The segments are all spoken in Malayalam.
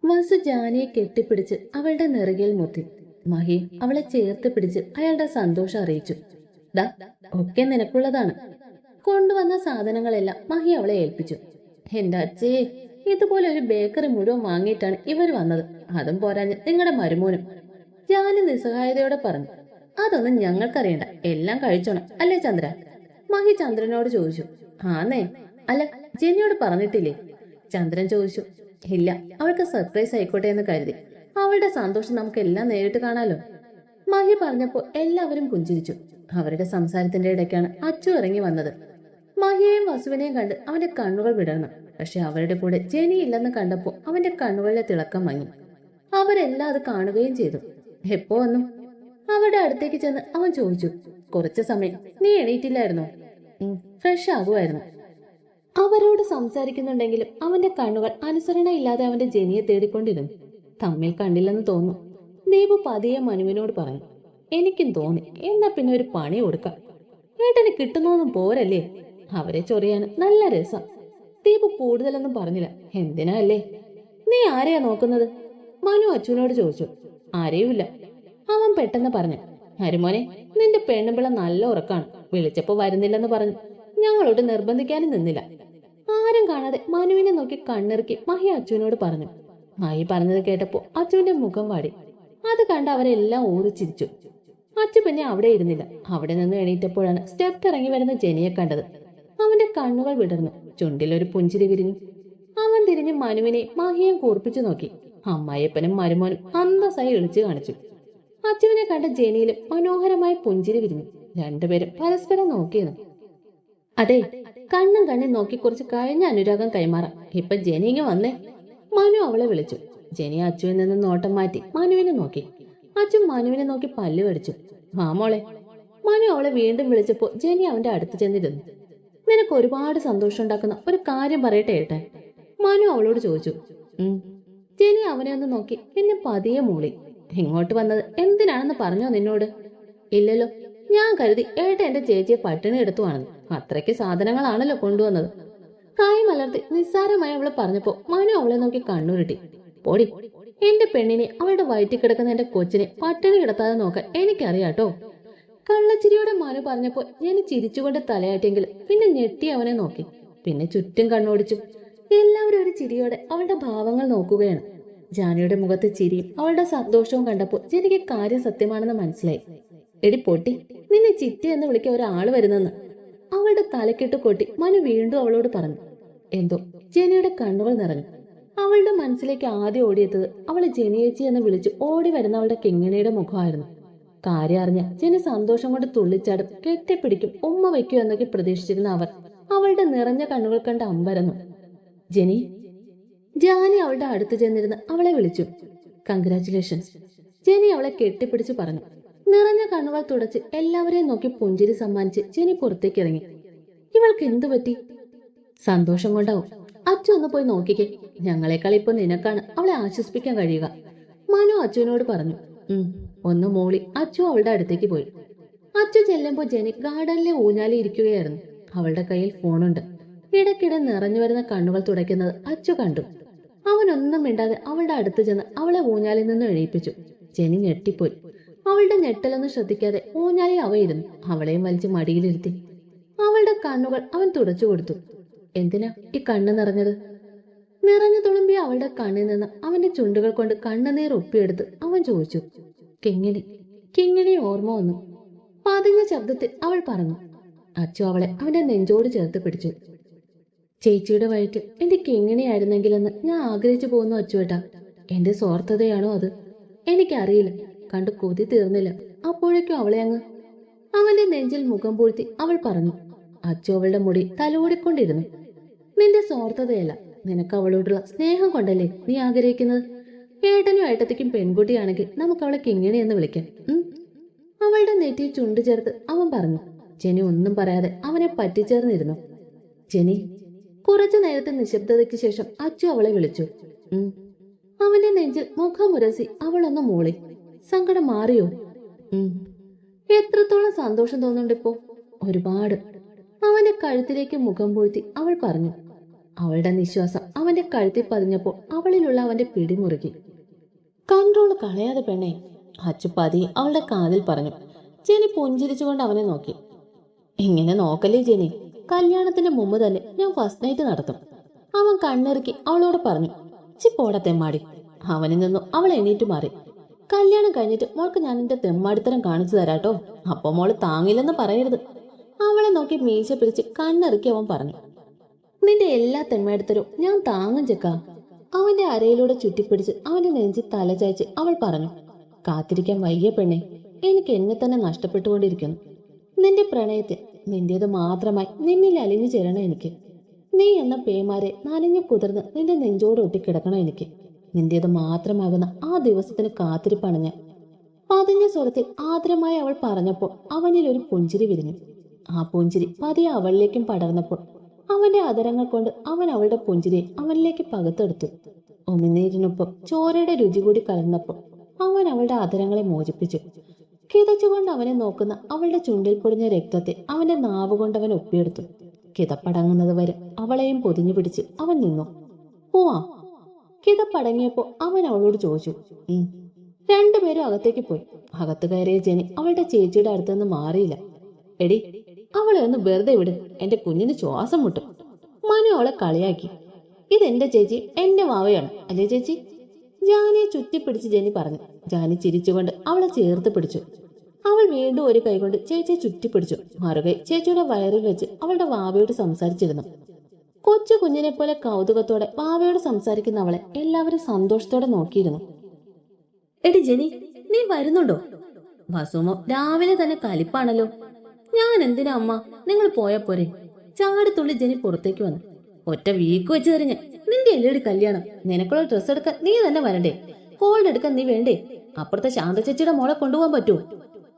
വസു ജാനിയെ കെട്ടിപ്പിടിച്ച് അവളുടെ നെറുകയിൽ മുത്തി. മഹി അവളെ ചേർത്ത് പിടിച്ച് അയാളുടെ സന്തോഷം അറിയിച്ചു. ദാ ഒക്കെ നിനക്കുള്ളതാണ്. കൊണ്ടുവന്ന സാധനങ്ങളെല്ലാം മഹി അവളെ ഏൽപ്പിച്ചു. എന്റെ അച്ഛേ, ഇതുപോലെ ഒരു ബേക്കറി മുഴുവൻ വാങ്ങിയിട്ടാണ് ഇവർ വന്നത്. അതും പോരാഞ്ഞ് നിങ്ങളുടെ മരുമോനും. ജാനി നിസ്സഹായതയോടെ പറഞ്ഞു. അതൊന്നും ഞങ്ങൾക്കറിയണ്ട, എല്ലാം കഴിച്ചോണം അല്ലേ ചന്ദ്ര? മഹി ചന്ദ്രനോട് ചോദിച്ചു. ആന്നേ, അല്ല ജെനിയോട് പറഞ്ഞിട്ടില്ലേ? ചന്ദ്രൻ ചോദിച്ചു. ഇല്ല, അവൾക്ക് സർപ്രൈസ് ആയിക്കോട്ടെ എന്ന് കരുതി. അവളുടെ സന്തോഷം നമുക്ക് എല്ലാം നേരിട്ട് കാണാലോ. മഹി പറഞ്ഞപ്പോ എല്ലാവരും പുഞ്ചിരിച്ചു. അവരുടെ സംസാരത്തിന്റെ ഇടയ്ക്കാണ് അച്ചു ഇറങ്ങി വന്നത്. മഹിയെയും വസുവിനെയും കണ്ട് അവന്റെ കണ്ണുകൾ വിടർന്നു. പക്ഷെ അവരുടെ കൂടെ ജെനി ഇല്ലെന്ന് കണ്ടപ്പോ അവന്റെ കണ്ണുകളിലെ തിളക്കം മങ്ങി. അവരെല്ലാം അത് കാണുകയും ചെയ്തു. എപ്പോ വന്നു? അവരുടെ അടുത്തേക്ക് ചെന്ന് അവൻ ചോദിച്ചു. കുറച്ചു സമയം. നീ എണീറ്റില്ലായിരുന്നോ? ഫ്രഷ് ആകുമായിരുന്നു. അവരോട് സംസാരിക്കുന്നുണ്ടെങ്കിലും അവന്റെ കണ്ണുകൾ അനുസരണയില്ലാതെ അവന്റെ ജെനിയെ തേടിക്കൊണ്ടിരുന്നു. തമ്മിൽ കണ്ടില്ലെന്ന് തോന്നുന്നു. ദീപു പതിയെ മനുവിനോട് പറഞ്ഞു. എനിക്കും തോന്നി. എന്നാ പിന്നെ ഒരു പണി കൊടുക്കാം. ഏട്ടന് കിട്ടുന്നൊന്നും പോരല്ലേ? അവരെ ചൊറിയാൻ നല്ല രസം. ദീപു കൂടുതലൊന്നും പറഞ്ഞില്ല. എന്തിനാ അല്ലേ? നീ ആരെയാ നോക്കുന്നത്? മനു അച്ഛനോട് ചോദിച്ചു. ആരെയുമില്ല, അവൻ പെട്ടെന്ന് പറഞ്ഞു. അരുമോനെ, നിന്റെ പെണ്ണുപിള്ള നല്ല ഉറക്കാണ്. വിളിച്ചപ്പോ വരുന്നില്ലെന്ന് പറഞ്ഞു. ഞങ്ങളോട് നിർബന്ധിക്കാനും നിന്നില്ല. ആരും കാണാതെ മനുവിനെ നോക്കി കണ്ണിറുക്കി മഹി അച്ഛനോട് പറഞ്ഞു. മഹി പറഞ്ഞത് കേട്ടപ്പോ അച്ഛന്റെ മുഖം വാടി. അത് കണ്ട് അവരെല്ലാം ഊറിച്ചിരിച്ചു. അച്ഛൻ പിന്നെ അവിടെ ഇരുന്നില്ല. അവിടെ നിന്ന് എണീറ്റപ്പോഴാണ് സ്റ്റെപ്പ് ഇറങ്ങി വരുന്ന ജെനിയെ കണ്ടത്. അവന്റെ കണ്ണുകൾ വിടർന്നു. ചുണ്ടിലൊരു പുഞ്ചിരി വിരിഞ്ഞു. അവൻ തിരിഞ്ഞ് മനുവിനെ മഹിയും കൂർപ്പിച്ചു നോക്കി. അമ്മായിയപ്പനും മരുമോനും അന്തസ്സായി ഇളിച്ചു കാണിച്ചു. അച്ചുവിനെ കണ്ട ജെനിയിലും മനോഹരമായ പുഞ്ചിരി വിരിഞ്ഞു. രണ്ടുപേരും പരസ്പരം നോക്കിയിരുന്നു. അതെ, കണ്ണും കണ്ണി നോക്കി കുറച്ച് കഴിഞ്ഞ അനുരാഗം കൈമാറാം. ഇപ്പൊ ജെനിങ്ങ് വന്നേ. മനു അവളെ വിളിച്ചു. ജെനി അച്ചുവിൽ നിന്ന് നോട്ടം മാറ്റി മനുവിനെ നോക്കി. അച്ചു മനുവിനെ നോക്കി പല്ല് കടിച്ചു. വാ മോളെ. മനു അവളെ വീണ്ടും വിളിച്ചപ്പോ ജെനി അവന്റെ അടുത്ത് ചെന്നിരുന്നു. നിനക്ക് ഒരുപാട് സന്തോഷം ഉണ്ടാക്കുന്ന ഒരു കാര്യം പറയട്ടെ ഏട്ടൻ? മനു അവളോട് ചോദിച്ചു. ജെനി അവനെ ഒന്ന് നോക്കി പിന്നെ പതിയെ മൂളി. ഇങ്ങോട്ട് വന്നത് എന്തിനാണെന്ന് പറഞ്ഞോ നിന്നോട്? ഇല്ലല്ലോ. ഞാൻ കരുതി ഏട്ടൻ എന്റെ ചേച്ചിയെ പട്ടിണി എടുത്തുവാണെന്ന്. അത്രയ്ക്ക് സാധനങ്ങളാണല്ലോ കൊണ്ടുവന്നത്. കൈ മലർത്തി നിസ്സാരമായി അവളെ പറഞ്ഞപ്പോ മനു അവളെ നോക്കി കണ്ണുരുട്ടി. പൊടി, എന്റെ പെണ്ണിനെ അവളുടെ വയറ്റിൽ കിടക്കുന്ന എന്റെ കൊച്ചിനെ പട്ടിണി കിടത്താതെ നോക്കാൻ എനിക്കറിയാട്ടോ. കള്ളച്ചിരിയോടെ മനു പറഞ്ഞപ്പോ ഞാൻ ചിരിച്ചുകൊണ്ട് തലയാട്ടിയെങ്കിലും പിന്നെ ഞെട്ടി അവനെ നോക്കി. പിന്നെ ചുറ്റും കണ്ണോടിച്ചു. എല്ലാവരും ഒരു ചിരിയോടെ അവളുടെ ഭാവങ്ങൾ നോക്കുകയാണ്. ജാനിയുടെ മുഖത്ത് ചിരിയും അവളുടെ സന്തോഷവും കണ്ടപ്പോൾ ജനിക്ക് കാര്യം സത്യമാണെന്ന് മനസ്സിലായി. എടി പൊട്ടി, നിന്നെ ചിറ്റി എന്ന് വിളിക്കാൻ ഒരാള് വരുന്നെന്ന് അവളുടെ തലക്കിട്ട് കൊട്ടി മനു വീണ്ടും അവളോട് പറഞ്ഞു. എന്തോ ജെനിയുടെ കണ്ണുകൾ നിറഞ്ഞു. അവളുടെ മനസ്സിലേക്ക് ആദ്യം ഓടിയെത്തത് അവളെ ജെനിയേച്ചി എന്ന് വിളിച്ച് ഓടി വരുന്ന അവളുടെ കിങ്ങിണിയുടെ മുഖമായിരുന്നു. കാര്യം അറിഞ്ഞ ജെനി സന്തോഷം കൊണ്ട് തുള്ളിച്ചാടും, കെട്ടിപ്പിടിക്കും, ഉമ്മ വയ്ക്കും എന്നൊക്കെ പ്രതീക്ഷിച്ചിരുന്ന അവർ അവളുടെ നിറഞ്ഞ കണ്ണുകൾ കണ്ട് അമ്പരന്നു. ജെനി. ജാനി അവളുടെ അടുത്ത് ചെന്നിരുന്ന് അവളെ വിളിച്ചു. കൺഗ്രാറ്റുലേഷൻസ്. ജെനി അവളെ കെട്ടിപ്പിടിച്ച് പറഞ്ഞു. നിറഞ്ഞ കണ്ണുകൾ തുടച്ച് എല്ലാവരെയും നോക്കി പുഞ്ചിരി സമ്മാനിച്ച് ജെനി പുറത്തേക്ക് ഇറങ്ങി. ഇവൾക്ക് എന്തു പറ്റി? സന്തോഷം കൊണ്ടാവും. അച്ചു ഒന്ന് പോയി നോക്കിക്കേ. ഞങ്ങളെക്കാൾ ഇപ്പൊ നിനക്കാണ് അവളെ ആശ്വസിപ്പിക്കാൻ കഴിയുക. മനു അച്ചുവിനോട് പറഞ്ഞു. ഒന്ന് മൂളി അച്ചു അവളുടെ അടുത്തേക്ക് പോയി. അച്ചു ചെല്ലുമ്പോ ജെനി ഗാർഡനിലെ ഊഞ്ഞാലി ഇരിക്കുകയായിരുന്നു. അവളുടെ കയ്യിൽ ഫോണുണ്ട്. ഇടയ്ക്കിടെ നിറഞ്ഞു വരുന്ന കണ്ണുകൾ തുടയ്ക്കുന്നത് അച്ചു കണ്ടു. അവനൊന്നും മിണ്ടാതെ അവളുടെ അടുത്ത് ചെന്ന് അവളെ ഊഞ്ഞാലിൽ നിന്ന് എണീപ്പിച്ചു. ജെനി ഞെട്ടിപ്പോയി. അവളുടെ ഞെട്ടലൊന്നും ശ്രദ്ധിക്കാതെ ഊഞ്ഞാലിൽ അവയിരുന്നു. അവളെയും വലിച്ച് മടിയിലിരുത്തി. അവളുടെ കണ്ണുകൾ അവൻ തുടച്ചു കൊടുത്തു. എന്തിനാ ഈ കണ്ണ് നിറഞ്ഞത്? നിറഞ്ഞു തുളുമ്പിയ അവളുടെ കണ്ണിൽ നിന്ന് അവന്റെ ചുണ്ടുകൾ കൊണ്ട് കണ്ണുനീർ ഒപ്പിയെടുത്ത് അവൻ ചോദിച്ചു. കിങ്ങിണി. കിങ്ങിണി ഓർമ്മ വന്നു. പതിഞ്ഞ ശബ്ദത്തിൽ അവൾ പറഞ്ഞു. അച്ചു അവളെ അവന്റെ നെഞ്ചോട് ചേർത്ത് പിടിച്ചു. ചേച്ചിയുടെ വയറ്റിൽ എന്റെ കിങ്ങിണിയായിരുന്നെങ്കിലെന്ന് ഞാൻ ആഗ്രഹിച്ചു പോകുന്നു അച്ചുവേട്ടാ. എന്റെ സ്വാർത്ഥതയാണോ അത്? എനിക്കറിയില്ല. കണ്ടു കൊതി തീർന്നില്ല. അപ്പോഴേക്കും അവളെ അങ്ങ്. അവന്റെ നെഞ്ചിൽ മുഖം പൂഴ്ത്തി അവൾ പറഞ്ഞു. അച്ചു അവളുടെ മുടി തലോടിക്കൊണ്ടിരുന്നു. നിന്റെ സ്വാർത്ഥതയല്ല, നിനക്ക് അവളോടുള്ള സ്നേഹം കൊണ്ടല്ലേ നീ ആഗ്രഹിക്കുന്നത്. ഏട്ടനും ഏട്ടത്തിക്കും പെൺകുട്ടിയാണെങ്കിൽ നമുക്ക് അവളെ കിങ്ങിണി എന്ന് വിളിക്കാം. അവളുടെ നെറ്റിയിൽ ചുണ്ടു ചേർത്ത് അവൻ പറഞ്ഞു. ജെനി ഒന്നും പറയാതെ അവനെ പറ്റിച്ചേർന്നിരുന്നു. ജെനി. കുറച്ചു നേരത്തെ നിശബ്ദതയ്ക്ക് ശേഷം അച്ചു അവളെ വിളിച്ചു. അവന്റെ നെഞ്ചിൽ മുഖമുരസി അവളൊന്ന് മൂളി. സങ്കടം മാറിയോ? എത്രത്തോളം സന്തോഷം തോന്നുന്നുണ്ട് ഇപ്പോ? ഒരുപാട്. അവന്റെ കഴുത്തിലേക്ക് മുഖം പൂഴ്ത്തി അവൾ പറഞ്ഞു. അവളുടെ നിശ്വാസം അവന്റെ കഴുത്തിൽ പതിഞ്ഞപ്പോൾ അവളിലുള്ള അവന്റെ പിടിമുറുകി. കൺട്രോൾ കളയാതെ പെണ്ണെ, അച്ചു പതിയെ അവളുടെ കാതിൽ പറഞ്ഞു. ജെനി പുഞ്ചിരിച്ചുകൊണ്ട് അവനെ നോക്കി. ഇങ്ങനെ നോക്കല്ലേ ജെനി, കല്യാണത്തിന് മുമ്പ് തന്നെ ഞാൻ ഫസ്റ്റ് നൈറ്റ് നടത്തും. അവൻ കണ്ണിറുക്കി അവളോട് പറഞ്ഞു. ചിപ്പോടെ തെമ്മാടി. അവനിൽ നിന്നും അവൾ എണീറ്റ് മാറി. കല്യാണം കഴിഞ്ഞിട്ട് മോൾക്ക് ഞാൻ എന്റെ തെമ്മാടിത്തരം കാണിച്ചു തരാട്ടോ, അപ്പൊ മോള് താങ്ങില്ലെന്ന് പറയരുത്. അവളെ നോക്കി മീശ പിടിച്ച് കണ്ണിറുക്കി അവൻ പറഞ്ഞു. നിന്റെ എല്ലാ തെമ്മാടിത്തരവും ഞാൻ താങ്ങും ചെക്ക. അവന്റെ അരയിലൂടെ ചുറ്റിപ്പിടിച്ച് അവന്റെ നെഞ്ചിൽ തലചായ്ച്ച് അവൾ പറഞ്ഞു. കാത്തിരിക്കാൻ വയ്യ പെണ്ണെ, എനിക്ക് എന്നെ തന്നെ നഷ്ടപ്പെട്ടുകൊണ്ടിരിക്കുന്നു. നിന്റെ പ്രണയത്തിൽ നിന്റേത് മാത്രമായി നിന്നിൽ അലിഞ്ഞു ചേരണം എനിക്ക്. നീ എന്ന പേമാരെ നനഞ്ഞു കുതിർന്ന് നിന്റെ നെഞ്ചോട് ഒട്ടിക്കിടക്കണം എനിക്ക്. നിന്റേത് മാത്രമാകുന്ന ആ ദിവസത്തിന് കാത്തിരിപ്പാണ് ഞാൻ. പതിഞ്ഞ സ്വരത്തിൽ ആദരമായി അവൾ പറഞ്ഞപ്പോൾ അവനിൽ ഒരു പുഞ്ചിരി വിരിഞ്ഞു. ആ പുഞ്ചിരി പതിയെ അവളിലേക്കും പടർന്നപ്പോൾ അവന്റെ അതരങ്ങൾ കൊണ്ട് അവൻ അവളുടെ പുഞ്ചിരിയെ അവനിലേക്ക് പകുത്തെടുത്തു. ഉമിനീരിനൊപ്പം ചോരയുടെ രുചി കൂടി കലർന്നപ്പോൾ അവൻ അവളുടെ അതരങ്ങളെ മോചിപ്പിച്ചു. കിതച്ചുകൊണ്ട് അവനെ നോക്കുന്ന അവളുടെ ചുണ്ടിൽ പൊടിഞ്ഞ രക്തത്തെ അവന്റെ നാവ് കൊണ്ട് അവൻ ഒപ്പിയെടുത്തു. കിതപ്പടങ്ങുന്നത് വരെ അവളെയും പൊതിഞ്ഞു പിടിച്ച് അവൻ നിന്നു. പോവാം. കിതപ്പടങ്ങിയപ്പോ അവൻ അവളോട് ചോദിച്ചു. രണ്ടുപേരും അകത്തേക്ക് പോയി. അകത്ത് കയറിയ ജെനി അവളുടെ ചേച്ചിയുടെ അടുത്തുനിന്ന് മാറിയില്ല. എടി, അവളെ ഒന്ന് വെറുതെ വിട്, എന്റെ കുഞ്ഞിന് ശ്വാസം മുട്ടും. മനു അവളെ കളിയാക്കി. ഇതെന്റെ ചേച്ചി, എന്റെ മാവയാണ് അല്ലേ ചേച്ചി? ജാനിയെ ചുറ്റിപ്പിടിച്ച് ജെനി പറഞ്ഞു. ജാനി ചിരിച്ചുകൊണ്ട് അവളെ ചേർത്ത് പിടിച്ചു. അവൾ വീണ്ടും ഒരു കൈകൊണ്ട് ചേച്ചിയെ ചുറ്റിപ്പിടിച്ചു. മറുകൈ ചേച്ചിയുടെ വയറിൽ വെച്ച് അവളുടെ വാവയോട് സംസാരിച്ചിരുന്നു. കൊച്ചു കുഞ്ഞിനെ പോലെ കൗതുകത്തോടെ വാവയോട് സംസാരിക്കുന്ന അവളെ എല്ലാവരും സന്തോഷത്തോടെ നോക്കിയിരുന്നു. എടി ജെനി, നീ വരുന്നുണ്ടോ? വസുമോ രാവിലെ തന്നെ കലിപ്പാണല്ലോ. ഞാൻ എന്തിനാ അമ്മ, നിങ്ങൾ പോയാ പോരെ? ചാടിത്തുള്ളി ജെനി പുറത്തേക്ക് വന്നു. ഒറ്റ വീക്ക് വെച്ച് തരിഞ്ഞ്. നിന്റെ എല്ലടി കല്യാണം, നിനക്കുള്ള ഡ്രസ്സ് എടുക്കാൻ നീ തന്നെ വരണ്ടേ? കോൾഡ് എടുക്കാൻ നീ വേണ്ടേ? അപ്പുറത്തെ ശാന്ത ചേച്ചിയുടെ മോളെ കൊണ്ടുപോകാൻ പറ്റുമോ?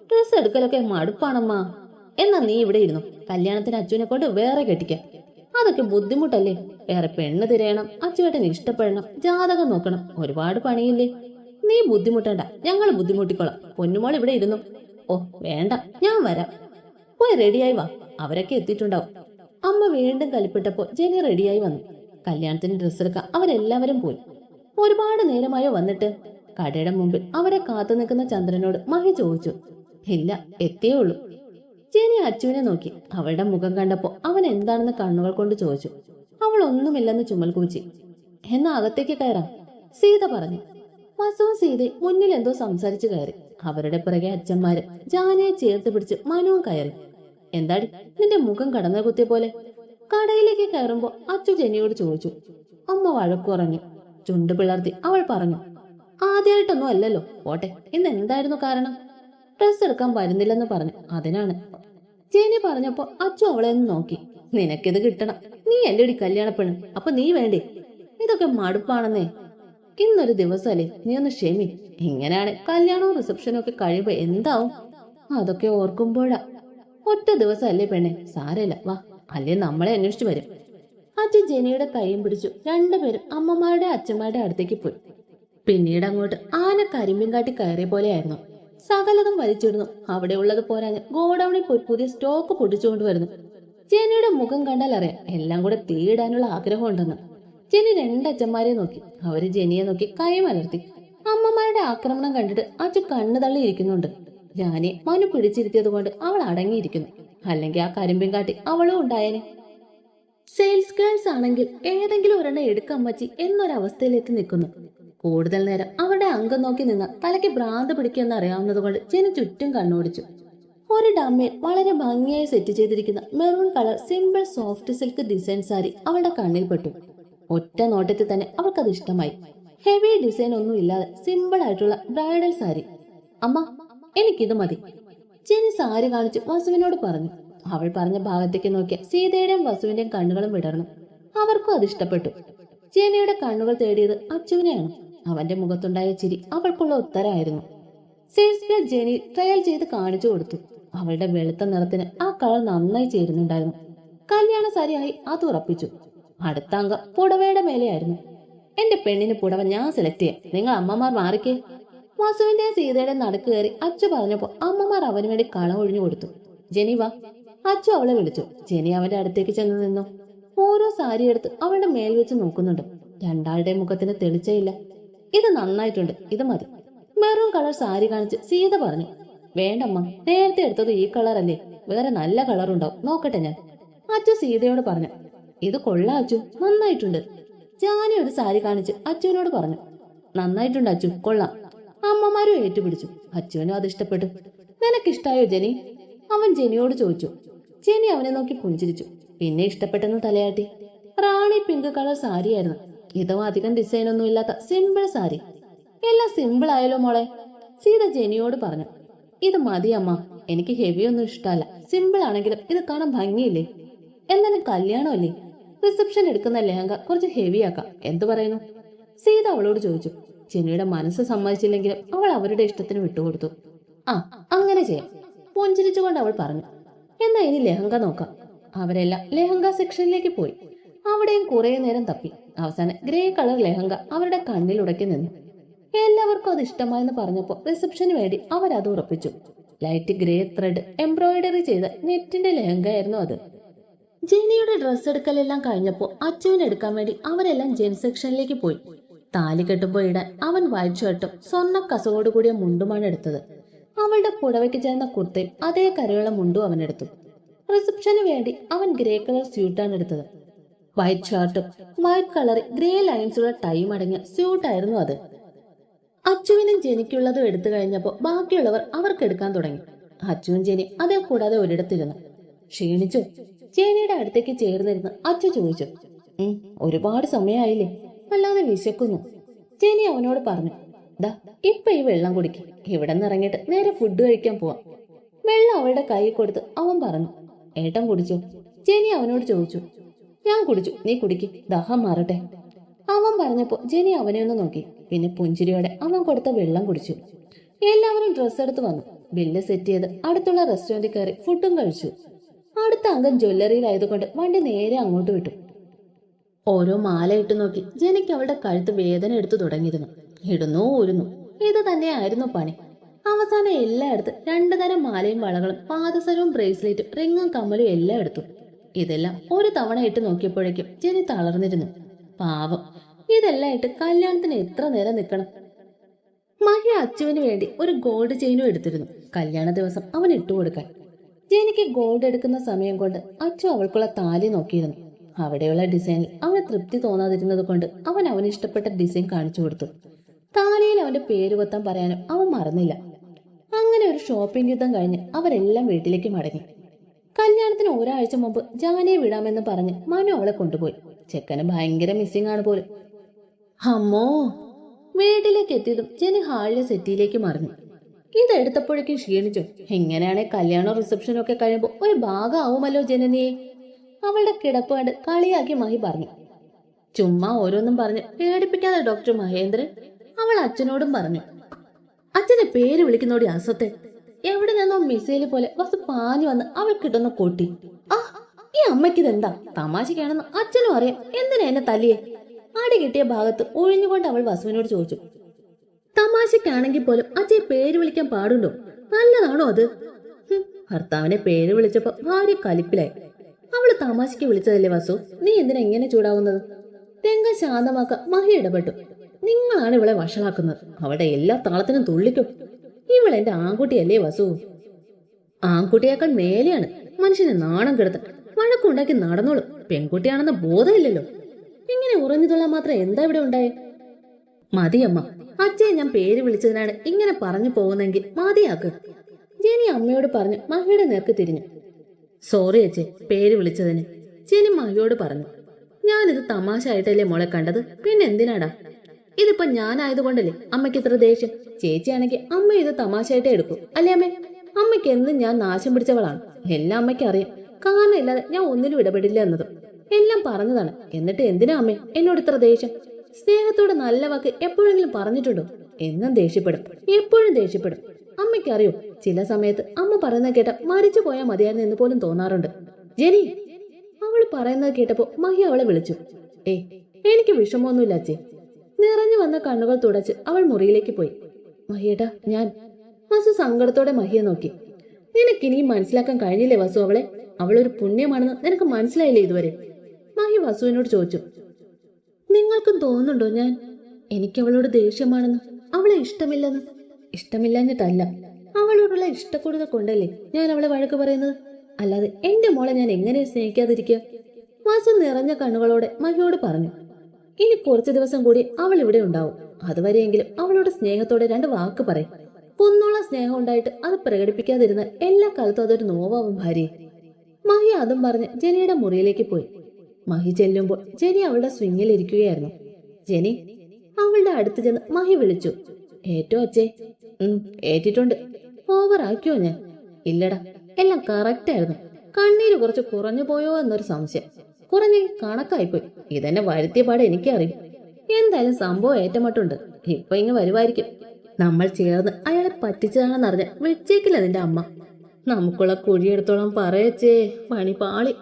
ഡ്രസ്സ് എടുക്കലൊക്കെ മടുപ്പാണമ്മ. എന്നാ നീ ഇവിടെ ഇരുന്നു, കല്യാണത്തിന് അച്ഛനെ കൊണ്ട് വേറെ കെട്ടിക്കാം. അതൊക്കെ ബുദ്ധിമുട്ടല്ലേ? വേറെ പെണ്ണ് തിരയണം, അച്ചുവേട്ടന് ഇഷ്ടപ്പെടണം, ജാതകം നോക്കണം, ഒരുപാട് പണിയില്ലേ? നീ ബുദ്ധിമുട്ടണ്ട, ഞങ്ങൾ ബുദ്ധിമുട്ടിക്കോളാം. പൊന്നുമോൾ ഇവിടെ ഇരുന്നു. ഓ വേണ്ട, ഞാൻ വരാം. പോയി റെഡിയായി വാ, അവരൊക്കെ എത്തിയിട്ടുണ്ടാവും. അമ്മ വീണ്ടും കലിപ്പിട്ടപ്പോ ജെനി റെഡിയായി വന്നു. കല്യാണത്തിന് ഡ്രസ്സ് എടുക്കാൻ അവരെല്ലാവരും പോയി. ഒരുപാട് നേരമായോ വന്നിട്ട്? കടയുടെ മുമ്പിൽ അവരെ കാത്തു നിൽക്കുന്ന ചന്ദ്രനോട് മഹി ചോദിച്ചു. ഇല്ല, എത്തിയേ ഉള്ളൂ. ജെനി അച്ചുവിനെ നോക്കി. അവളുടെ മുഖം കണ്ടപ്പോ അവൻ എന്താണെന്ന് കണ്ണുകൾ കൊണ്ട് ചോദിച്ചു. അവൾ ഒന്നുമില്ലെന്ന് ചുമൽ കൂച്ചി. എന്നാ അകത്തേക്ക് കയറാം, സീത പറഞ്ഞു. വസുവും സീതയും മുന്നിൽ എന്തോ സംസാരിച്ചു കയറി. അവരുടെ പിറകെ അച്ഛന്മാര് ജാനയെ ചേർത്ത് പിടിച്ച് മനുവും കയറി. എന്താടി നിന്റെ മുഖം കടന്ന കുത്തിയ പോലെ? കടയിലേക്ക് കയറുമ്പോ അച്ചു ജെനിയോട് ചോദിച്ചു. അമ്മ വഴക്കു പറഞ്ഞു. ചുണ്ടു പിളർത്തി അവൾ പറഞ്ഞു. ആദ്യമായിട്ടൊന്നും അല്ലല്ലോ, പോട്ടെ. ഇന്ന് എന്തായിരുന്നു കാരണം? ഡ്രസ് എടുക്കാൻ വരുന്നില്ലെന്ന് പറഞ്ഞു, അതിനാണ്. ജെനി പറഞ്ഞപ്പോ അച്ചു അവളെ ഒന്ന് നോക്കി. നിനക്കിത് കിട്ടണം, നീ എന്റെ കല്യാണപ്പെണ്, അപ്പൊ നീ വേണ്ടേ? ഇതൊക്കെ മടുപ്പാണെന്നേ. ഇന്നൊരു ദിവസമല്ലേ, നീ ഒന്ന് ക്ഷമി. ഇങ്ങനെയാണ് കല്യാണവും റിസപ്ഷനും ഒക്കെ കഴിയുമ്പോ എന്താവും? അതൊക്കെ ഓർക്കുമ്പോഴാ. ഒറ്റ ദിവസമല്ലേ പെണ്ണെ, സാരമില്ല, വാ, അല്ലേ നമ്മളെ അന്വേഷിച്ചു വരും. അച്ഛൻ ജെനിയുടെ കൈയും പിടിച്ചു രണ്ടുപേരും അമ്മമാരുടെ അച്ഛന്മാരുടെ അടുത്തേക്ക് പോയി. പിന്നീട് അങ്ങോട്ട് ആന കരിമ്പിൻ കാട്ടി കയറിയ പോലെയായിരുന്നു. സകലതും വലിച്ചിടുന്നു. അവിടെ ഉള്ളത് പോരാഞ്ഞ് ഗോഡൌണിൽ പോയി പുതിയ സ്റ്റോക്ക് പൊട്ടിച്ചുകൊണ്ടുവരുന്നു. ജെനിയുടെ മുഖം കണ്ടാൽ അറിയാം എല്ലാം കൂടെ തീയിടാനുള്ള ആഗ്രഹം ഉണ്ടെന്ന്. ജെനി രണ്ടച്ഛന്മാരെ നോക്കി. അവര് ജെനിയെ നോക്കി കൈ മലർത്തി. അമ്മമാരുടെ ആക്രമണം കണ്ടിട്ട് അച്ഛൻ കണ്ണു തള്ളി ഇരിക്കുന്നുണ്ട്. ജാനിയെ മനു പിടിച്ചിരുത്തിയത് കൊണ്ട് അവൾ അടങ്ങിയിരിക്കുന്നു. അല്ലെങ്കിൽ ആ കരിമ്പിൻ കാട്ടി അവളും ഉണ്ടായേനെ. സെയിൽസ് ഗേൾസ് ആണെങ്കിൽ ഏതെങ്കിലും ഒരെണ്ണം എടുക്കമ്മച്ചി എന്നൊരവസ്ഥയിലെത്തി നിൽക്കുന്നു. കൂടുതൽ നേരം അവരുടെ അംഗം നോക്കി നിന്ന് തലയ്ക്ക് ഭ്രാന്ത് പിടിക്കുമെന്ന് അറിയാവുന്നത് കൊണ്ട് ജെനി ചുറ്റും കണ്ണോടിച്ചു. ഒരു ഡമ്മയിൽ വളരെ ഭംഗിയായി സെറ്റ് ചെയ്തിരിക്കുന്ന maroon colour simple soft silk design sari അവളുടെ കണ്ണിൽ പെട്ടു. ഒറ്റ നോട്ടത്തിൽ തന്നെ അവൾക്കത് ഇഷ്ടമായി. ഹെവി ഡിസൈൻ ഒന്നും ഇല്ലാതെ സിമ്പിൾ ആയിട്ടുള്ള ബ്രൈഡൽ സാരി. അമ്മ, എനിക്കിത് മതി. ജെനി സാരി കാണിച്ച് വസുവിനോട് പറഞ്ഞു. അവൾ പറഞ്ഞ ഭാഗത്തേക്ക് നോക്കിയ സീതയുടെയും വസുവിന്റെയും കണ്ണുകളും വിടർന്നു. അവർക്കും അത് ഇഷ്ടപ്പെട്ടു. ജെനിയുടെ കണ്ണുകൾ തേടിയത് അച്ചുവിനെയാണ്. അവന്റെ മുഖത്തുണ്ടായ ചിരി അവൾക്കുള്ള ഉത്തരമായിരുന്നു. സെയിൽസ് ഗേൾ ജെനി ട്രയൽ ചെയ്ത് കാണിച്ചു കൊടുത്തു. അവളുടെ വെളുത്ത നിറത്തിന് ആ കളർ നന്നായി ചേരുന്നുണ്ടായിരുന്നു. കല്യാണ സാരിയായി അത് ഉറപ്പിച്ചു. അടുത്ത അംഗം പുടവയുടെ മേലെയായിരുന്നു. എന്റെ പെണ്ണിന് പുടവ ഞാൻ സെലക്ട് ചെയ്യാം, നിങ്ങൾ അമ്മമാർ മാറിക്കേ. വസുവിന്റെ സീതയുടെ നടുക്ക് കയറി അച്ചു പറഞ്ഞപ്പോ അമ്മമാർ അവന് വേണ്ടി കളം ഒഴിഞ്ഞു കൊടുത്തു. ജെനി വാ. അച്ചു അവളെ വിളിച്ചു. ജെനി അവന്റെ അടുത്തേക്ക് ചെന്ന് നിന്നു. ഓരോ സാരി എടുത്ത് അവളുടെ മേൽ വെച്ച് നോക്കുന്നുണ്ട്. രണ്ടാളുടെ മുഖത്തിന് തെളിച്ചയില്ല. ഇത് നന്നായിട്ടുണ്ട്, ഇത് മതി. മെറൂൺ കളർ സാരി കാണിച്ച് സീത പറഞ്ഞു. വേണ്ടമ്മ, നേരത്തെ എടുത്തത് ഈ കളർ അല്ലേ, വേറെ നല്ല കളർ ഉണ്ടാവും, നോക്കട്ടെ ഞാൻ. അച്ചു സീതയോട് പറഞ്ഞു. ഇത് കൊള്ളാം അച്ചു, നന്നായിട്ടുണ്ട്. ജാനി ഒരു സാരി കാണിച്ച് അച്ചുവിനോട് പറഞ്ഞു. നന്നായിട്ടുണ്ട് അച്ചു, കൊള്ളാം. അമ്മമാരും ഏറ്റുപിടിച്ചു. അച്ചുവിനും അത് ഇഷ്ടപ്പെട്ടു. നിനക്കിഷ്ടായോ ജെനി? അവൻ ജെനിയോട് ചോദിച്ചു. ജെനി അവനെ നോക്കി പുഞ്ചിരിച്ചു. പിന്നെ ഇഷ്ടപ്പെട്ടെന്ന് തലയാട്ടി. റാണി പിങ്ക് കളർ സാരിയായിരുന്നു. ഇതും അധികം ഡിസൈനൊന്നും ഇല്ലാത്ത സിമ്പിൾ സാരി. എല്ലാം സിമ്പിൾ ആയാലോ മോളെ, സീത ജെനിയോട് പറഞ്ഞു. ഇത് മതി അമ്മ, എനിക്ക് ഹെവി ഒന്നും ഇഷ്ടമല്ല. സിമ്പിൾ ആണെങ്കിലും ഇത് കാണാൻ ഭംഗിയില്ലേ? എന്നാലും കല്യാണമല്ലേ, റിസപ്ഷൻ എടുക്കുന്ന ലെഹങ്ക കുറച്ച് ഹെവി ആക്കാം, എന്തു പറയുന്നു? സീത അവളോട് ചോദിച്ചു. ജെനിയുടെ മനസ്സ് സമ്മതിച്ചില്ലെങ്കിലും അവൾ അവരുടെ ഇഷ്ടത്തിന് വിട്ടുകൊടുത്തു. ആ, അങ്ങനെ ചെയ്യാം, പുഞ്ചിരിച്ചുകൊണ്ട് അവൾ പറഞ്ഞു. എന്നാ ഇനി ലെഹങ്ക നോക്കാം. അവരെല്ലാം ലെഹങ്ക സെക്ഷനിലേക്ക് പോയി. അവിടെയും കുറെ നേരം തപ്പി. അവസാനം ഗ്രേ കളർ ലെഹങ്ക അവരുടെ കണ്ണിലുടക്കി നിന്നു. എല്ലാവർക്കും അത് ഇഷ്ടമായെന്ന് പറഞ്ഞപ്പോൾ റിസപ്ഷന് വേണ്ടി അവരത് ഉറപ്പിച്ചു. ലൈറ്റ് ഗ്രേ ത്രെഡ് എംബ്രോയിഡറി ചെയ്ത നെറ്റിന്റെ ലെഹങ്ക ആയിരുന്നു അത്. ജെനിയുടെ ഡ്രസ് എടുക്കലെല്ലാം കഴിഞ്ഞപ്പോൾ അച്ചുവിന് എടുക്കാൻ വേണ്ടി അവരെല്ലാം ജെൻ സെക്ഷനിലേക്ക് പോയി. താലി കെട്ടുമ്പോൾ ഇടാൻ അവൻ വൈറ്റ് ഷർട്ടും സ്വർണ്ണ കസവോട് കൂടിയ മുണ്ടുമാണ് എടുത്തത്. അവളുടെ പുടവയ്ക്ക് ചേർന്ന കുർത്തയും അതേ കരയുള്ള മുണ്ടും അവനെടുത്തു. റിസപ്ഷന് വേണ്ടി അവൻ ഗ്രേ കളർ സ്യൂട്ടാണ് എടുത്തത്. വൈറ്റ് ഷർട്ടും വൈറ്റ് കളറിൽ ഗ്രേ ലൈൻസുള്ള ടൈം അടങ്ങിയ സ്യൂട്ടായിരുന്നു അത്. അച്ചുവിനും ജെനിക്കുള്ളതും എടുത്തു കഴിഞ്ഞപ്പോൾ ബാക്കിയുള്ളവർ അവർക്ക് എടുക്കാൻ തുടങ്ങി. അച്ചുവും ജെനി അതേ കൂടാതെ ഒരിടത്തിരുന്നു. ക്ഷീണിച്ചു? ജെനിയുടെ അടുത്തേക്ക് ചേർന്നിരുന്ന് അച്ചു ചോദിച്ചു. ഒരുപാട് സമയമായില്ലേ, അല്ലാതെ വിശക്കുന്നു. ജെനി അവനോട് പറഞ്ഞു. ദാ ഇപ്പൊ ഈ വെള്ളം കുടിക്ക്, ഇവിടെ നിന്ന് ഇറങ്ങിയിട്ട് നേരെ ഫുഡ് കഴിക്കാൻ പോവാം. വെള്ളം അവളുടെ കൈ കൊടുത്ത് അവൻ പറഞ്ഞു. ഏട്ടൻ കുടിച്ചോ? ജെനി അവനോട് ചോദിച്ചു. ഞാൻ കുടിച്ചു, നീ കുടിക്ക്, ദാഹം മാറട്ടെ. അവൻ പറഞ്ഞപ്പോ ജെനി അവനെ ഒന്ന് നോക്കി. പിന്നെ പുഞ്ചിരിയോടെ അവൻ കൊടുത്ത വെള്ളം കുടിച്ചു. എല്ലാവരും ഡ്രസ്സ് എടുത്ത് വന്നു. ബില്ല് സെറ്റ് ചെയ്ത് അടുത്തുള്ള റെസ്റ്റോറന്റിൽ കയറി ഫുഡും കഴിച്ചു. അടുത്ത അംഗം ജ്വല്ലറിയിലായതുകൊണ്ട് വണ്ടി നേരെ അങ്ങോട്ട് വിട്ടു. ഓരോ മാല ഇട്ട് നോക്കി ജെനിക്ക് അവളുടെ കഴുത്ത് വേദന എടുത്തു തുടങ്ങിയിരുന്നു. ഇടുന്നു ഊരുന്നു, ഇത് തന്നെയായിരുന്നു പണി. അവസാനം എല്ലായിടത്തും 2 തരം മാലയും വളകളും പാദസരവും ബ്രേസ്ലെറ്റും റിങ്ങും കമ്മലും എല്ലാം എടുത്തു. ഇതെല്ലാം ഒരു തവണ ഇട്ട് നോക്കിയപ്പോഴേക്കും ജെനി തളർന്നിരുന്നു. പാവം, ഇതെല്ലാം ഇട്ട് കല്യാണത്തിന് എത്ര നേരം നിൽക്കണം. മഹി അച്ചുവിന് വേണ്ടി ഒരു ഗോൾഡ് ചെയിനും എടുത്തിരുന്നു, കല്യാണ ദിവസം അവൻ ഇട്ടുകൊടുക്കാൻ. ജെനിക്ക് ഗോൾഡ് എടുക്കുന്ന സമയം കൊണ്ട് അച്ചു അവൾക്കുള്ള താലി നോക്കിയിരുന്നു. അവിടെയുള്ള ഡിസൈനിൽ അവന് തൃപ്തി തോന്നാതിരുന്നത് കൊണ്ട് അവന് ഇഷ്ടപ്പെട്ട ഡിസൈൻ കാണിച്ചു കൊടുത്തു. താലിയിൽ അവന്റെ പേര് കൊത്താൻ പറയാനും അവൻ മറന്നില്ല. അങ്ങനെ ഒരു ഷോപ്പിംഗ് യുദ്ധം കഴിഞ്ഞ് അവരെല്ലാം വീട്ടിലേക്ക് മടങ്ങി. കല്യാണത്തിന് ഒരാഴ്ച മുമ്പ് ജാനിയെ വിടാമെന്ന് പറഞ്ഞ് മനു അവളെ കൊണ്ടുപോയി. ചെക്കന് ഭയങ്കര മിസ്സിംഗ് ആണ് പോലും. അമ്മോ, വീട്ടിലേക്ക് എത്തിയതും ജെനി ഹാളിലെ സെറ്റിയിലേക്ക് മറിഞ്ഞു. ഇതെടുത്തപ്പോഴേക്കും ക്ഷീണിച്ചു. ഇങ്ങനെയാണെ കല്യാണവും റിസപ്ഷനും ഒക്കെ കഴിയുമ്പോൾ ഒരു ഭാഗമാവുമല്ലോ ജനനിയെ. അവളുടെ കിടപ്പ് കണ്ട് കളിയാക്കി മഹി പറഞ്ഞു. ചുമ്മാ ഓരോന്നും പറഞ്ഞ് പേടിപ്പിക്കാതെ ഡോക്ടർ മഹേന്ദ്രൻ, അവൾ അച്ഛനോടും പറഞ്ഞു. അച്ഛനെ പേര് വിളിക്കുന്നോടി അസത്തെ. എവിടെ നിന്നോ മിസൈല് പോലെ വസ്തു പാഞ്ഞു വന്ന് അവൾ കിട്ടുന്ന കൊട്ടി. ആ, ഈ അമ്മയ്ക്കിതെന്താ തമാശക്കാണെന്ന് അച്ഛനും അറിയാം. എന്തിനാ എന്നെ തല്ലിയേ? ആടി കിട്ടിയ ഭാഗത്ത് ഒഴിഞ്ഞുകൊണ്ട് അവൾ വസുവിനോട് ചോദിച്ചു. തമാശക്കാണെങ്കിൽ പോലും അച്ഛയെ പേര് വിളിക്കാൻ പാടുണ്ടോ? നല്ലതാണോ അത്? ഭർത്താവിനെ പേര് വിളിച്ചപ്പോ ഭാര്യ കലിപ്പിലായി. അവള് തമാശയ്ക്ക് വിളിച്ചതല്ലേ വസു, നീ എന്തിനാ ഇങ്ങനെ ചൂടാവുന്നത്? രംഗം ശാന്തമാക്ക മഹി ഇടപെട്ടു. നിങ്ങളാണ് ഇവളെ വഷളാക്കുന്നത്. അവളുടെ എല്ലാ താളത്തിനും തുള്ളിക്കും. ഇവളെന്റെ ആൺകുട്ടിയല്ലേ വസു? ആൺകുട്ടിയേക്കാൾ മേലെയാണ്. മനുഷ്യനെ നാണം കെടുത്താൻ വഴക്കുണ്ടാക്കി നടന്നോളൂ. പെൺകുട്ടിയാണെന്ന ബോധമില്ലല്ലോ. ഇങ്ങനെ ഉറഞ്ഞു തുള്ളാൻ മാത്രം എന്താ ഇവിടെ ഉണ്ടായേ? മതിയമ്മ, അച്ഛയെ ഞാൻ പേര് വിളിച്ചതിനാണ് ഇങ്ങനെ പറഞ്ഞു പോകുന്നെങ്കിൽ മതിയാക്ക്. ജെനി അമ്മയോട് പറഞ്ഞു മഹിയുടെ നേർക്ക് തിരിഞ്ഞു. സോറി അച്ഛേ, പേര് വിളിച്ചതിന്. ജെനി മഹിയോട് പറഞ്ഞു. ഞാനിത് തമാശ ആയിട്ടല്ലേ മോളെ കണ്ടത്, പിന്നെ എന്തിനാടാ? ഇതിപ്പോ ഞാനായതുകൊണ്ടല്ലേ അമ്മയ്ക്ക് ഇത്ര ദേഷ്യം. ചേച്ചിയാണെങ്കിൽ അമ്മ ഇത് തമാശയായിട്ടേ എടുക്കൂ, അല്ലേ അമ്മേ? അമ്മയ്ക്ക് എന്നും ഞാൻ നാശം പിടിച്ചവളാണ്. എല്ലാം അമ്മയ്ക്ക് അറിയാം. കാരണം ഇല്ലാതെ ഞാൻ ഒന്നിലും ഇടപെടില്ല എന്നതും എല്ലാം പറഞ്ഞതാണ്. എന്നിട്ട് എന്തിനാ അമ്മേ എന്നോട് ഇത്ര ദേഷ്യം? സ്നേഹത്തോടെ നല്ല വാക്ക് എപ്പോഴെങ്കിലും പറഞ്ഞിട്ടുണ്ടോ? എന്നും ദേഷ്യപ്പെടും, എപ്പോഴും ദേഷ്യപ്പെടും. അമ്മയ്ക്കറിയോ, ചില സമയത്ത് അമ്മ പറയുന്നത് കേട്ട മരിച്ചു പോയാൽ മതിയായിരുന്നു എന്ന് പോലും തോന്നാറുണ്ട്. ജെനി, അവൾ പറയുന്നത് കേട്ടപ്പോ മഹി അവളെ വിളിച്ചു. എനിക്ക് വിഷമമൊന്നുമില്ല അച്ഛേ. നിറഞ്ഞു വന്ന കണ്ണുകൾ തുടച്ച് അവൾ മുറിയിലേക്ക് പോയി. മഹിയേട്ടാ, ഞാൻ. വസു സങ്കടത്തോടെ മഹിയെ നോക്കി. നിനക്കിനിയും മനസ്സിലാക്കാൻ കഴിഞ്ഞില്ലേ വസു അവളെ? അവളൊരു പുണ്യമാണെന്ന് നിനക്ക് മനസ്സിലായില്ലേ ഇതുവരെ? മഹി മഹി വസുവിനോട് ചോദിച്ചു. നിങ്ങൾക്കും തോന്നുന്നുണ്ടോ എനിക്ക് അവളോട് ദേഷ്യമാണെന്ന്, അവളെ ഇഷ്ടമില്ലെന്ന്? ഇഷ്ടമില്ലാഞ്ഞിട്ടല്ല, അവളോടുള്ള ഇഷ്ടക്കൂടുതൽ കൊണ്ടല്ലേ ഞാൻ അവളെ വഴക്ക് പറയുന്നത്. അല്ലാതെ എന്റെ മോളെ ഞാൻ എങ്ങനെ സ്നേഹിക്കാതിരിക്കുക? വാസു നിറഞ്ഞ കണ്ണുകളോടെ മഹിയോട് പറഞ്ഞു. ഇനി കുറച്ചു ദിവസം കൂടി അവൾ ഇവിടെ ഉണ്ടാവും. അതുവരെയെങ്കിലും അവളോട് സ്നേഹത്തോടെ 2 വാക്ക് പറയും. കുന്നോളം സ്നേഹം ഉണ്ടായിട്ട് അത് പ്രകടിപ്പിക്കാതിരുന്ന എല്ലാ കാലത്തും അതൊരു നോവാവും ഭാര്യയെ. മഹി അതും പറഞ്ഞ് ജെനിയുടെ മുറിയിലേക്ക് പോയി. മഹി ചെല്ലുമ്പോൾ ജെനി അവളുടെ സ്വിങ്ങിലിരിക്കുകയായിരുന്നു. ജെനി അവളുടെ അടുത്ത് ചെന്ന് മഹി വിളിച്ചു. ഏറ്റോ അച്ഛേ? ഏറ്റിട്ടുണ്ട്. ഓവർ ആക്കിയോ ഞാൻ? ഇല്ലടാ, എല്ലാം കറക്റ്റ് ആയിരുന്നു. കണ്ണീര് കുറച്ച് കുറഞ്ഞു പോയോ എന്നൊരു സംശയം. കുറഞ്ഞ കണക്കായിപ്പോയി. ഇതെന്നെ വരുത്തിയ പാടെ എനിക്കറിയും. എന്തായാലും സംഭവം ഏറ്റമട്ടുണ്ട്. ഇപ്പൊ ഇങ്ങ് വരുമായിരിക്കും. നമ്മൾ ചേർന്ന് അയാളെ പറ്റിച്ചതാണെന്നറിഞ്ഞ വെച്ചേക്കില്ല നിന്റെ അമ്മ. നമുക്കുള്ള കുഴിയെടുത്തോളം പറയച്ചേ, പണി പാളി.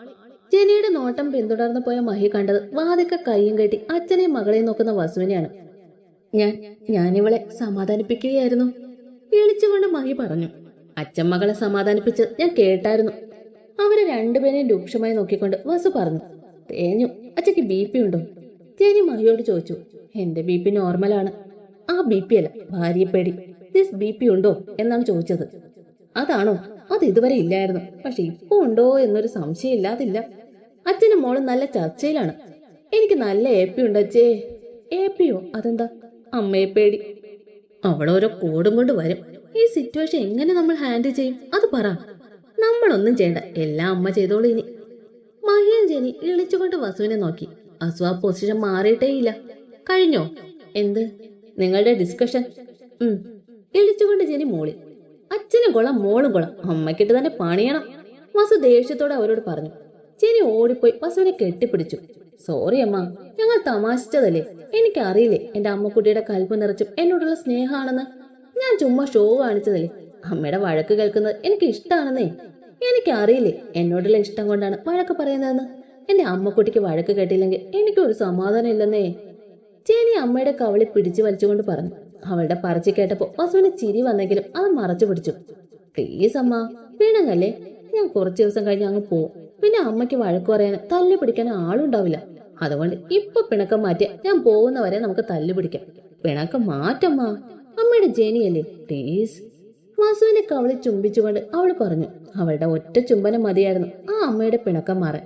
ജെനിയുടെ നോട്ടം പിന്തുടർന്നു പോയ മഹി കണ്ടത് വാതിക്ക കൈയും കെട്ടി അച്ഛനെയും മകളെയും നോക്കുന്ന വസുവിനെയാണ്. ഞാനിവളെ സമാധാനിപ്പിക്കുകയായിരുന്നു, വിളിച്ചുകൊണ്ട് മഹി പറഞ്ഞു. അച്ഛൻ മകളെ സമാധാനിപ്പിച്ച് ഞാൻ കേട്ടായിരുന്നു. അവരെ രണ്ടുപേരെയും രൂക്ഷമായി നോക്കിക്കൊണ്ട് വസു പറഞ്ഞു. തേഞ്ഞു, അച്ഛക്ക് BP ഉണ്ടോ? ജെനി മഹിയോട് ചോദിച്ചു. എന്റെ BP നോർമലാണ്. ആ BP അല്ല, ഭാര്യയെ പേടി. ദിസ് BP ഉണ്ടോ എന്നാണ് ചോദിച്ചത്. അതാണോ? അത് ഇതുവരെ ഇല്ലായിരുന്നു, പക്ഷെ ഇപ്പൊ ഉണ്ടോ എന്നൊരു സംശയം ഇല്ലാതില്ല. അച്ഛനും മോളും നല്ല ചർച്ചയിലാണ്. എനിക്ക് നല്ല AP ഉണ്ട് അച്ഛേ. APയോ? അതെന്താ? അമ്മയെ പേടി. അവളോരോ കോടും കൊണ്ട് വരും. ഈ സിറ്റുവേഷൻ എങ്ങനെ നമ്മൾ ഹാൻഡിൽ ചെയ്യും? അത് പറ. നമ്മളൊന്നും ചെയ്യണ്ട, എല്ലാം അമ്മ ചെയ്തോളൂ ഇനി. മഹിയും ജെനി ഇളിച്ചുകൊണ്ട് വസുവിനെ നോക്കി. വസു ആ പൊസിഷൻ മാറിയിട്ടേയില്ല. കഴിഞ്ഞോ? എന്ത്? നിങ്ങളുടെ ഡിസ്കഷൻ? ഇളിച്ചുകൊണ്ട് ജെനി മൂളി. അച്ഛനും കൊള്ളാം, മോളും കൊള്ളാം, അമ്മയ്ക്കിട്ട് തന്നെ പണിയണം. വസു ദേഷ്യത്തോടെ അവരോട് പറഞ്ഞു. ജെനി ഓടിപ്പോയി വസുവിനെ കെട്ടിപ്പിടിച്ചു. സോറി അമ്മ, ഞങ്ങൾ തമാശിച്ചതല്ലേ. എനിക്കറിയില്ലേ എന്റെ അമ്മക്കുട്ടിയുടെ കൽപ്പ് നിറച്ചും എന്നോടുള്ള സ്നേഹമാണെന്ന്. ഞാൻ ചുമ്മാ ഷോ കാണിച്ചതല്ലേ. അമ്മയുടെ വഴക്ക് കേൾക്കുന്നത് എനിക്ക് ഇഷ്ടമാണെന്നേ. എനിക്കറിയില്ലേ എന്നോടുള്ള ഇഷ്ടം കൊണ്ടാണ് വഴക്ക് പറയുന്നതെന്ന്. എന്റെ അമ്മക്കുട്ടിക്ക് വഴക്ക് കേട്ടില്ലെങ്കിൽ എനിക്കൊരു സമാധാനം ഇല്ലെന്നേ. ജെനി അമ്മയുടെ കവളി പിടിച്ചു വലിച്ചുകൊണ്ട് പറഞ്ഞു. അവളുടെ പറച്ചി കേട്ടപ്പോ വസുവിന് ചിരി വന്നെങ്കിലും അത് മറച്ചു പിടിച്ചു. പ്ലീസ് അമ്മ, പിണങ്ങല്ലേ. ഞാൻ കുറച്ചു ദിവസം കഴിഞ്ഞ് അങ്ങ് പോവും. പിന്നെ അമ്മയ്ക്ക് വഴക്ക് പറയാനും തല്ലു പിടിക്കാനും ആളുണ്ടാവില്ല. അതുകൊണ്ട് ഇപ്പൊ പിണക്കം മാറ്റിയ ഞാൻ പോകുന്നവരെ നമുക്ക് തല്ലു പിടിക്കാം. പിണക്കം മാറ്റമ്മ. അമ്മയുടെ ജെനിയല്ലേ, പ്ലീസ്. വസുവിനെ കവളി ചുംബിച്ചുകൊണ്ട് അവൾ പറഞ്ഞു. അവളുടെ ഒറ്റ ചുംബനം മതിയായിരുന്നു ആ അമ്മയുടെ പിണക്കം മാറാൻ.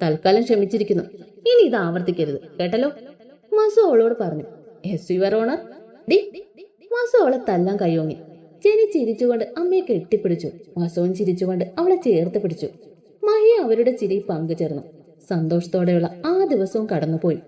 തൽക്കാലം ക്ഷമിച്ചിരിക്കുന്നു. ഇനി ഇത് ആവർത്തിക്കരുത്, കേട്ടല്ലോ, വസു അവളോട് പറഞ്ഞു. Yes your honour. വസു അവളെ തല്ലാൻ കയ്യോങ്ങി. ജെനി ചിരിച്ചുകൊണ്ട് അമ്മയെ കെട്ടിപ്പിടിച്ചു. വസുവും ചിരിച്ചുകൊണ്ട് അവളെ ചേർത്ത് പിടിച്ചു. മഹി അവരുടെ ചിരി പങ്കുചേർന്നു. സന്തോഷത്തോടെയുള്ള ആ ദിവസവും കടന്നുപോയി.